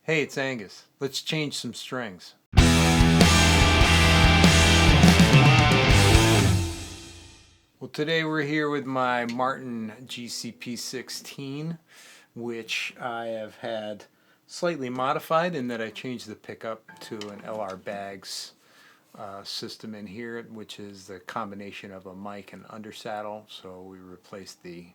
Hey, it's Angus. Let's change some strings. Well, today we're here with my Martin GCP-16, which I have had slightly modified in that I changed the pickup to an LR Bags system in here, which is the combination of a mic and undersaddle. So we replaced the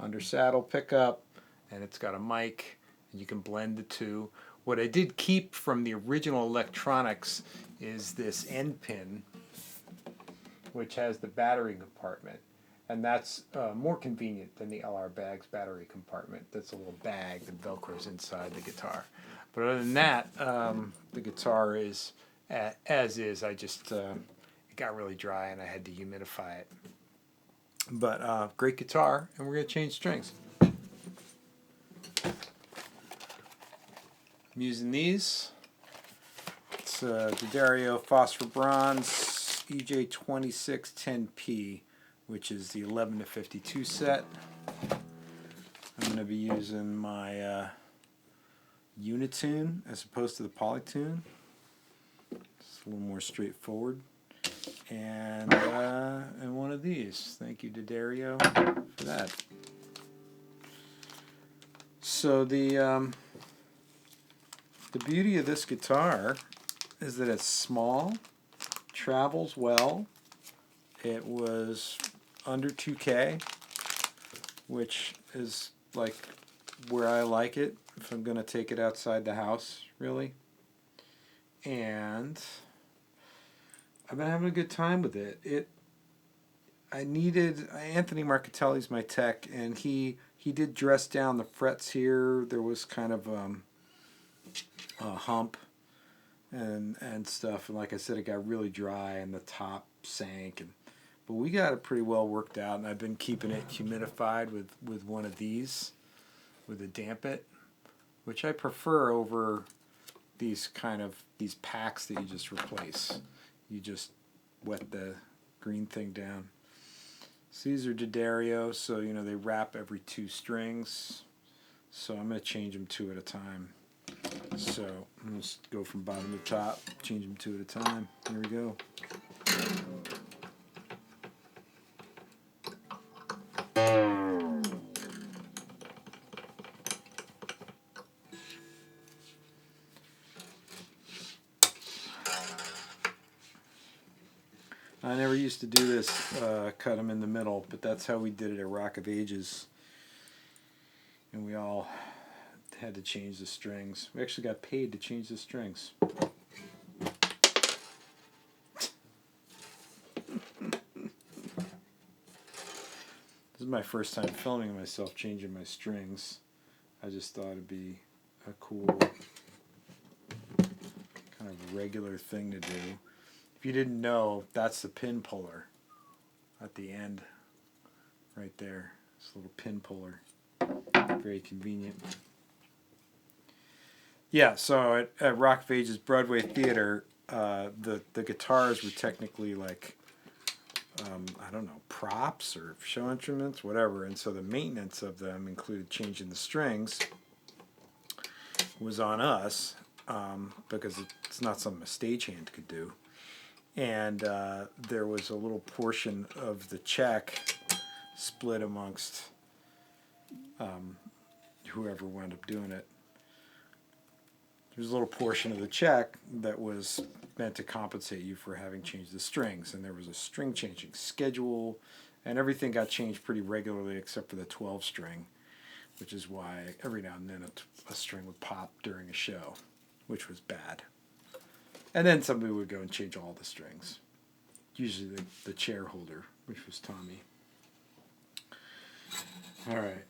undersaddle pickup, and it's got a mic, and you can blend the two. What I did keep from the original electronics is this end pin, which has the battery compartment, and that's more convenient than the LR Bag's battery compartment. That's a little bag that velcros inside the guitar. But other than that, the guitar is as is. I just it got really dry and I had to humidify it. But great guitar, and we're gonna change strings. I'm using these. It's D'Addario Phosphor Bronze EJ2610P, which is the 11 to 52 set. I'm going to be using my Unitune as opposed to the Polytune. It's a little more straightforward. And one of these. Thank you, D'Addario, for that. So the beauty of this guitar is that it's small, travels well. It was under 2K, which is like where I like it if I'm going to take it outside the house, really. And I've been having a good time with it. Anthony Marcatelli's my tech, and he did dress down the frets here. There was kind of a hump and stuff, and like I said, it got really dry and the top sank, but we got it pretty well worked out, and I've been keeping it humidified with one of these with a damp it, which I prefer over these packs that you just replace. You just wet the green thing down. So these are D'Addario, so they wrap every 2 strings, so I'm going to change them 2 at a time. So I'm going to go from bottom to top, change them 2 at a time. Here we go. I never used to do this, cut them in the middle, but that's how we did it at Rock of Ages. And we all had to change the strings. We actually got paid to change the strings. This is my first time filming myself changing my strings. I just thought it'd be a cool kind of regular thing to do. If you didn't know, that's the pin puller at the end right there. This little pin puller. Very convenient. Yeah, so at Rock of Ages Broadway Theater, the guitars were technically like, I don't know, props or show instruments, whatever. And so the maintenance of them included changing the strings. Was on us because it's not something a stagehand could do. And there was a little portion of the check split amongst whoever wound up doing it. There was a little portion of the check that was meant to compensate you for having changed the strings, and there was a string changing schedule, and everything got changed pretty regularly except for the 12 string, which is why every now and then a string would pop during a show, which was bad. And then somebody would go and change all the strings, usually the chair holder, which was Tommy. All right.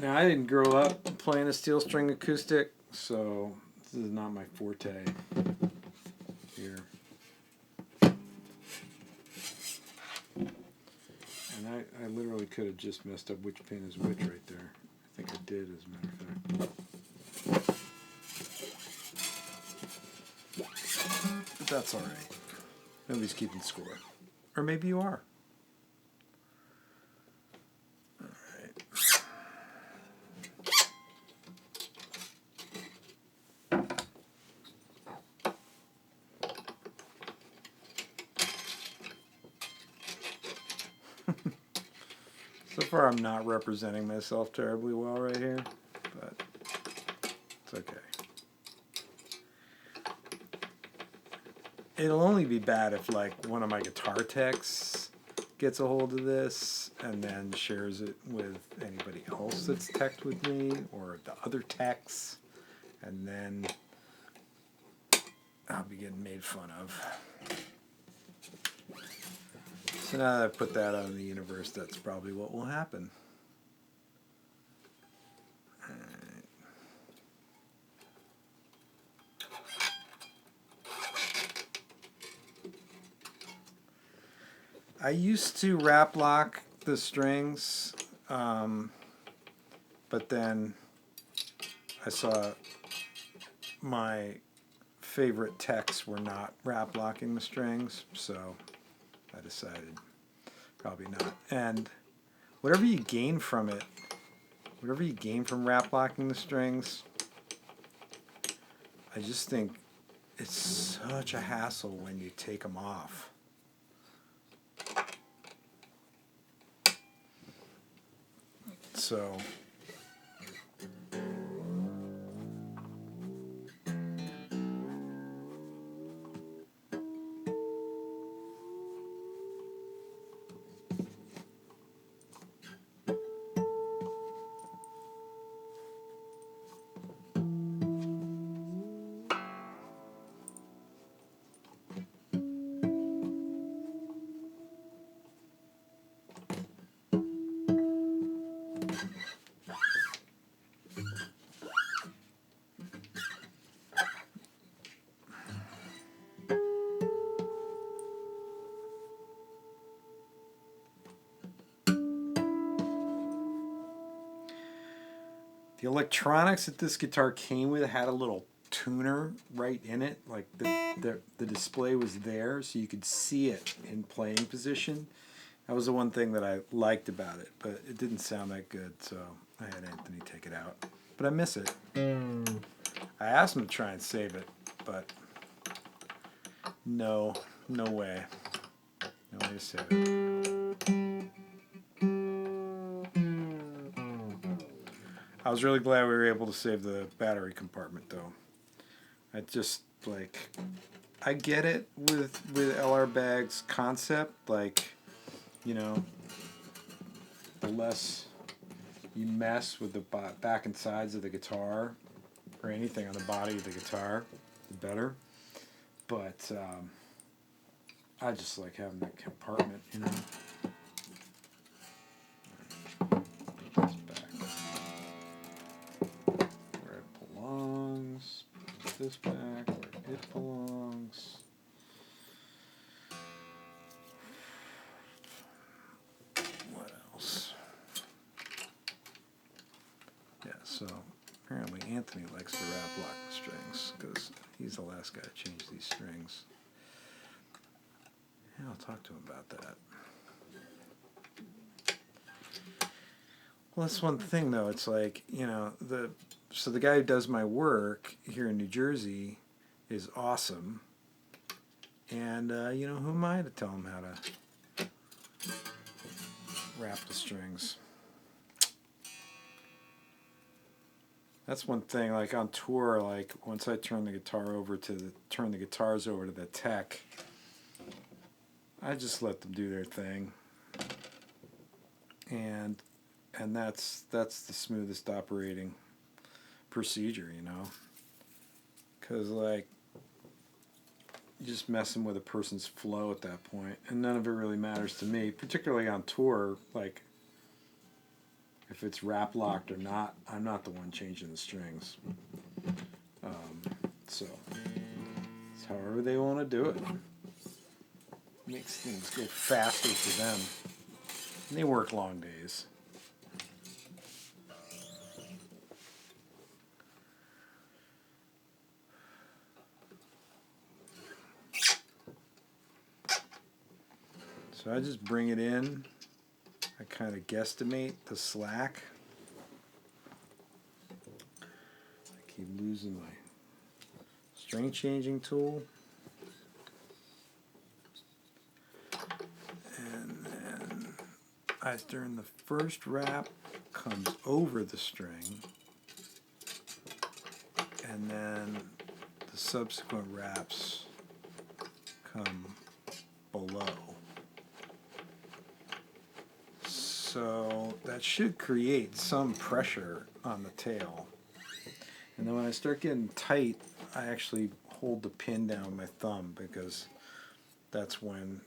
Now, I didn't grow up playing a steel string acoustic, so this is not my forte here. And I literally could have just messed up which pin is which right there. I think I did, as a matter of fact. But that's all right. Nobody's keeping score. Or maybe you are. All right. far I'm not representing myself terribly well right here, but it's okay. It'll only be bad if like one of my guitar techs gets a hold of this and then shares it with anybody else that's teched with me or the other techs, and then I'll be getting made fun of. So now that I put that out in the universe, that's probably what will happen. I used to wrap lock the strings, but then I saw my favorite techs were not wrap locking the strings, so I decided probably not. And whatever you gain from it, whatever you gain from wrap locking the strings, I just think it's such a hassle when you take them off. So the electronics that this guitar came with had a little tuner right in it. Like the display was there, so you could see it in playing position. That was the one thing that I liked about it, but it didn't sound that good, so I had Anthony take it out. But I miss it. I asked him to try and save it, but no way. No way to save it. I was really glad we were able to save the battery compartment, though. I just, like, I get it with LR Bag's concept, like, you know, the less you mess with the back and sides of the guitar, or anything on the body of the guitar, the better. But I just like having that compartment, you know. This back where it belongs. What else? Yeah, so apparently Anthony likes to wrap lock the strings because he's the last guy to change these strings. Yeah, I'll talk to him about that. Well, that's one thing though. It's like, you know, so the guy who does my work here in New Jersey is awesome, and you know, who am I to tell him how to wrap the strings? That's one thing. Like on tour, like once I turn the guitars over to the tech, I just let them do their thing, and that's the smoothest operating procedure, you know, because like you're just messing with a person's flow at that point, and none of it really matters to me, particularly on tour. Like if it's wrap locked or not, I'm not the one changing the strings. So it's however they want to do it. Makes things go faster for them. And they work long days. So I just bring it in. I kind of guesstimate the slack. I keep losing my string changing tool. And then during the first wrap comes over the string, and then the subsequent wraps come below. So that should create some pressure on the tail. And then when I start getting tight, I actually hold the pin down with my thumb, because that's when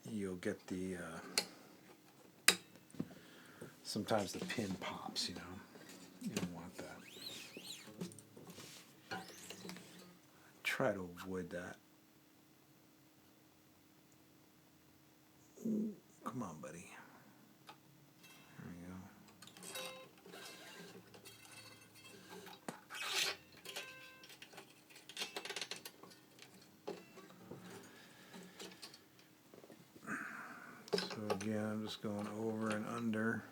you'll get the sometimes the pin pops, you know. You don't want that. Try to avoid that. Ooh, come on, buddy. There we go. So again, I'm just going over and under.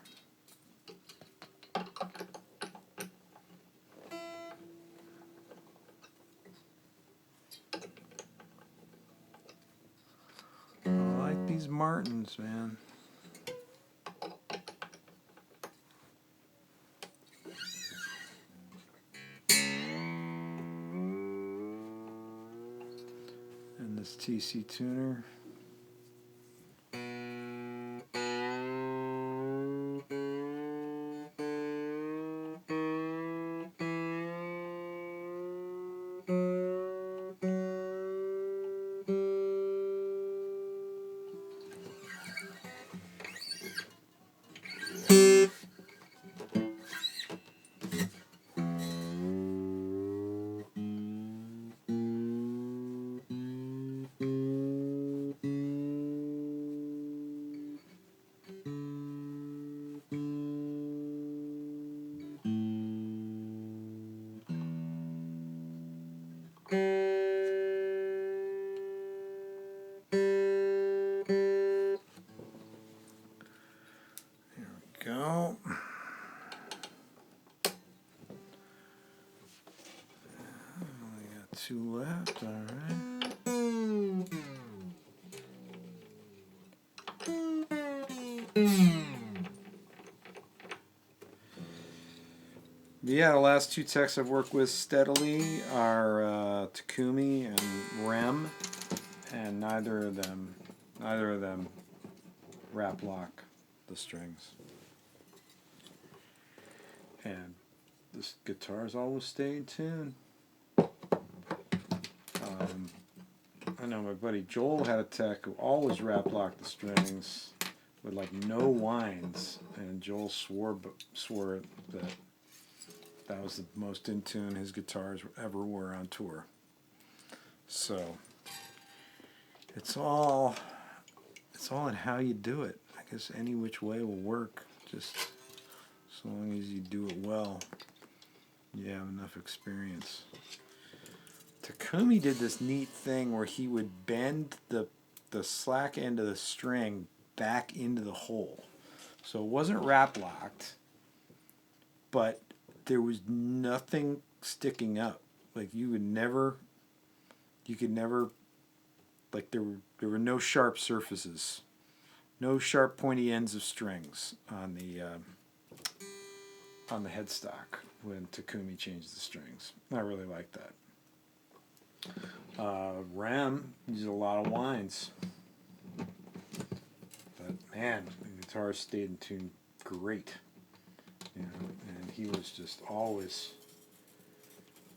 I like these Martins, man. And this TC tuner. Go. Only got 2 left, all right. Yeah, the last 2 techs I've worked with steadily are Takumi and Rem, and neither of them wrap lock the strings. And this guitar's always stay in tune. I know my buddy Joel had a tech who always wrap locked the strings with like no winds, and Joel swore that was the most in tune his guitars ever were on tour. So it's all in how you do it. I guess any which way will work, just as long as you do it well. You have enough experience. Takumi did this neat thing where he would bend the slack end of the string back into the hole. So it wasn't wrap locked, but there was nothing sticking up. Like you could never, like there were no sharp surfaces, no sharp pointy ends of strings on the headstock when Takumi changed the strings. I really like that. Ram used a lot of winds, but man, the guitar stayed in tune great. You know, and he was just always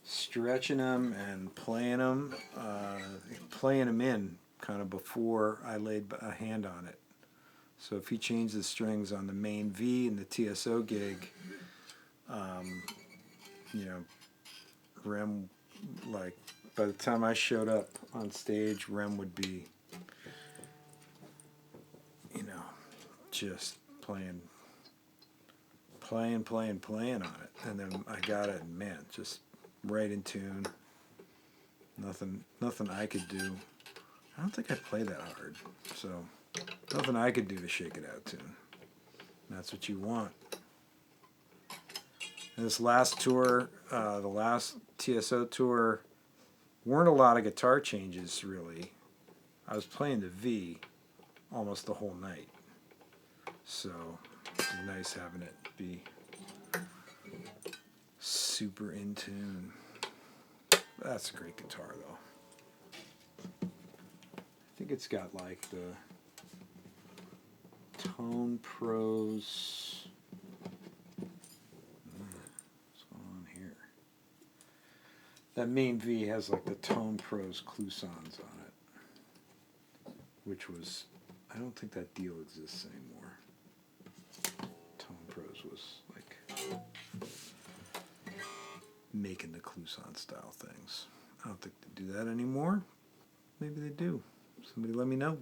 stretching them and playing them in kind of before I laid a hand on it. So if he changed the strings on the main V and the TSO gig, you know, Rem, like by the time I showed up on stage, Rem would be, you know, just playing on it, and then I got it, and man, just right in tune. Nothing I could do. I don't think I play that hard, so nothing I could do to shake it out tune. And that's what you want. And this last tour, the last TSO tour, weren't a lot of guitar changes really. I was playing the V almost the whole night. So it's nice having it be super in tune. That's a great guitar though. I think it's got like the Tone Pros. What's going on here? That main V has like the Tone Pros Clousons on it, which was, I don't think that deal exists anymore. Tone Pros was like making the Clouson style things. I don't think they do that anymore. Maybe they do. Somebody let me know.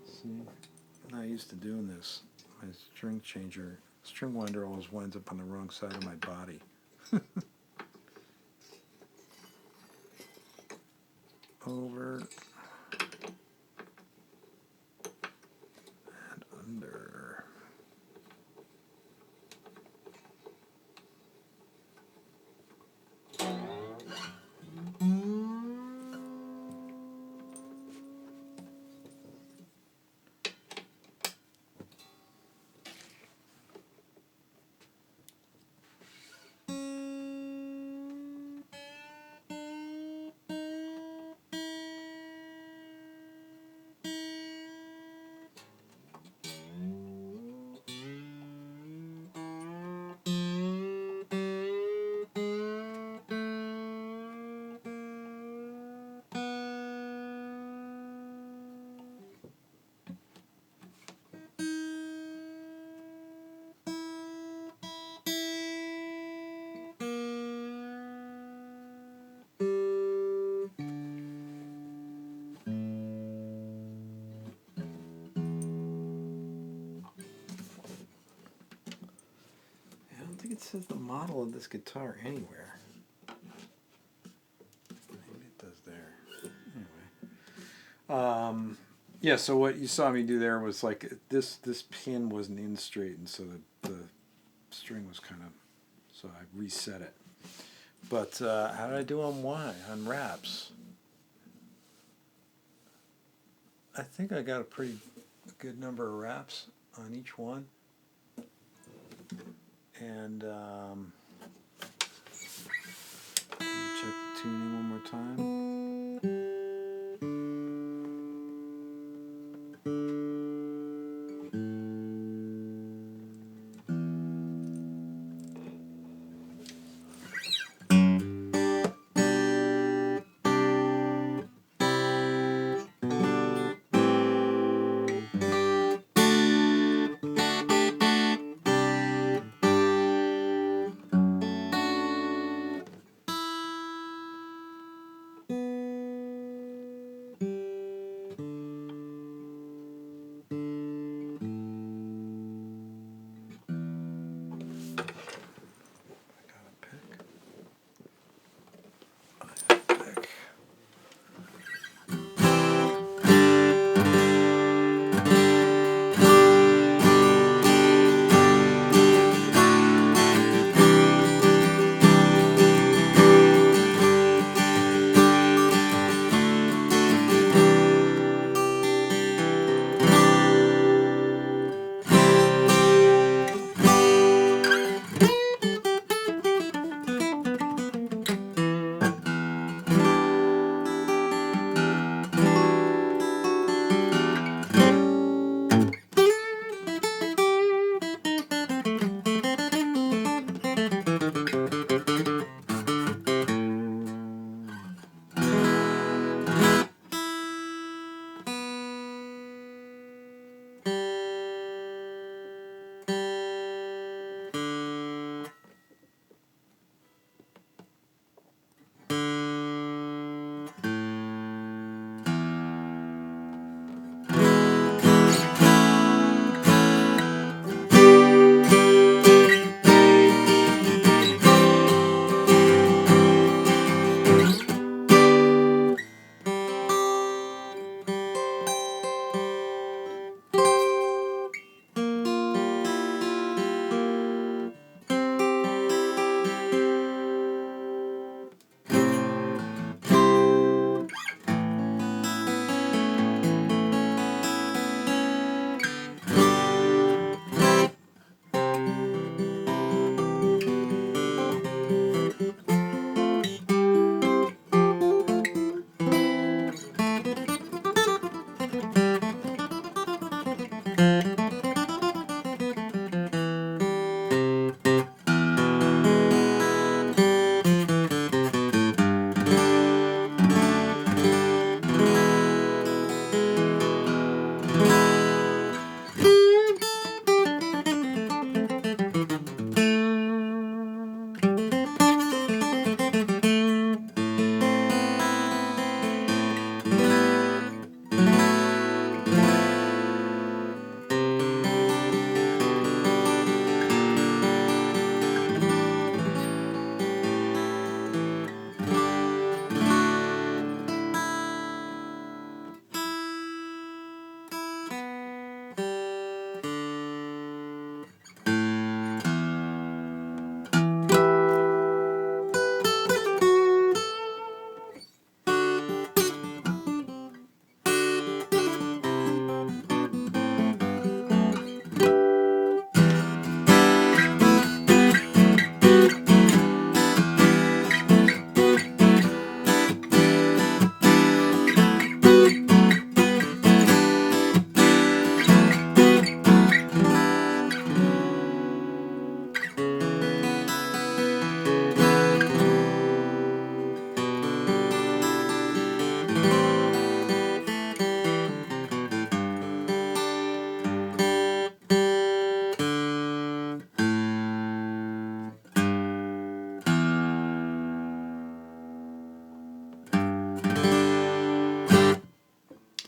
See, I'm not used to doing this. My string winder always winds up on the wrong side of my body. Over and under. I don't think it says the model of this guitar anywhere. Maybe it does there. Anyway. Yeah, so what you saw me do there was like this pin wasn't in straight, and so the string was kind of, so I reset it. But how did I do on wraps? I think I got a pretty good number of wraps on each one. And let me check the tuning one more time.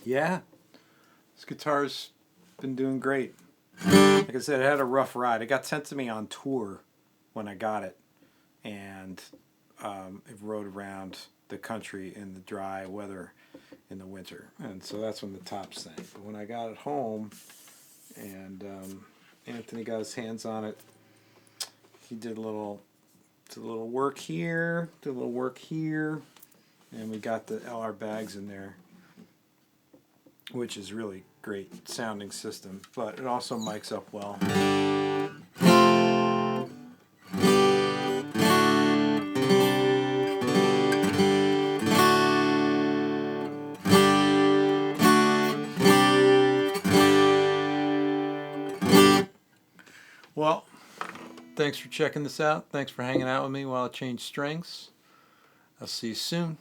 Yeah, this guitar's been doing great. Like I said, it had a rough ride. It got sent to me on tour when I got it, and it rode around the country in the dry weather in the winter, and so that's when the top sank. But when I got it home, and Anthony got his hands on it, he did a little work here, did a little work here, and we got the LR bags in there, which is really great sounding system, but it also mics up well. Well, thanks for checking this out. Thanks for hanging out with me while I change strings. I'll see you soon.